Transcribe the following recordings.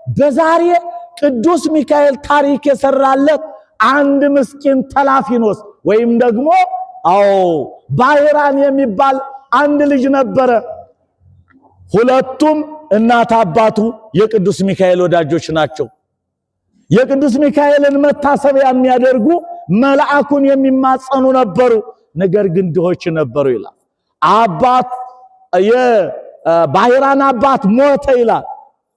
በዛሬ ቅዱስ ሚካኤል ታሪክ የሰራለት አንድ ምስኪን ተላፊኖስ ወይም ደግሞ ባይራን የሚባል አንድ ልጅ ነበረ። ሁለቱም እናት አባቱ የቅዱስ ሚካኤል ወዳጆች ናቸው። የቅዱስ ሚካኤልን መታሰቢያ የሚያደርጉ መልአኩን የሚማጸኑ ነበሩ። ነገር ግን ድሆች ነበሩ ይላል። የባይራን አባት ሞተ ይላል።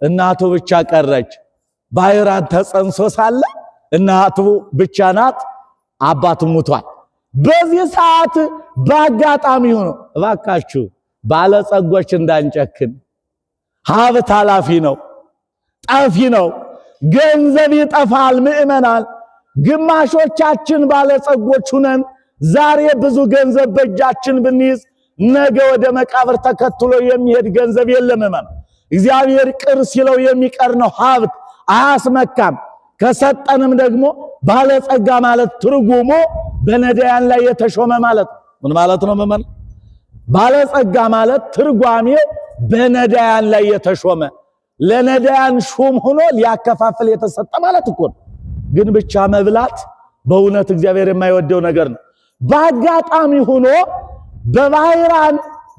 እናቱ ብቻ ቀረች። ባይራን ተጸንሶ ሳለ እናቱ ብቻ ናት፣ አባቱ ሞቷል። በዚህ ሰዓት በአጋጣሚ ሆኖ እባካችሁ ባለጸጎች እንዳንጨክን፣ ሀብት ኃላፊ ነው፣ ጠፊ ነው፣ ገንዘብ ይጠፋል። ምእመናን ግማሾቻችን ባለጸጎች ሁነን ዛሬ ብዙ ገንዘብ በእጃችን ብንይዝ ነገ ወደ መቃብር ተከትሎ የሚሄድ ገንዘብ የለም። እግዚአብሔር ቅር ሲለው የሚቀር ነው። ሀብት አያስመካም። ከሰጠንም ደግሞ ባለጸጋ ማለት ትርጉሙ በነዳያን ላይ የተሾመ ማለት ምን ማለት ነው? መመን ባለጸጋ ማለት ትርጓሜው በነዳያን ላይ የተሾመ ለነዳያን ሹም ሆኖ ሊያከፋፍል የተሰጠ ማለት እኮ ነው። ግን ብቻ መብላት በእውነት እግዚአብሔር የማይወደው ነገር ነው። በአጋጣሚ ሆኖ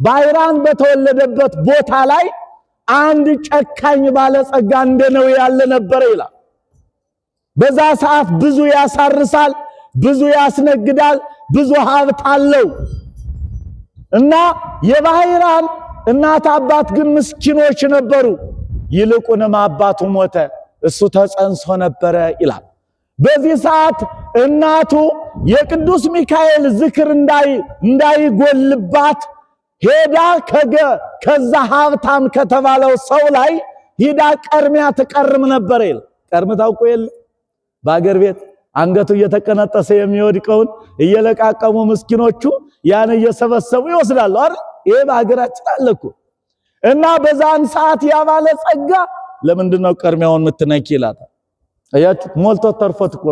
ባይራን በተወለደበት ቦታ ላይ አንድ ጨካኝ ባለጸጋ እንደነው ያለ ነበር ይላል። በዛ ሰዓት ብዙ ያሳርሳል፣ ብዙ ያስነግዳል፣ ብዙ ሀብት አለው እና የባይራን እናት አባት ግን ምስኪኖች ነበሩ። ይልቁንም አባቱ ሞተ፣ እሱ ተጸንሶ ነበረ ይላል። በዚህ ሰዓት እናቱ የቅዱስ ሚካኤል ዝክር እንዳይጎልባት ሄዳ ከዛ ሀብታም ከተባለው ሰው ላይ ሄዳ ቀርሚያ ትቀርም ነበር ይላል። ቀርም ታውቁ የለ በአገር ቤት አንገቱ እየተቀነጠሰ የሚወድቀውን እየለቃቀሙ ምስኪኖቹ ያን እየሰበሰቡ ይወስዳሉ አይደል? ይሄ በአገራችን አለኩ። እና በዛን ሰዓት ያባለ ጸጋ ለምንድነው ቀርሚያውን የምትነኪ ይላታል። አያችሁ ሞልቶ ተርፎት እኮ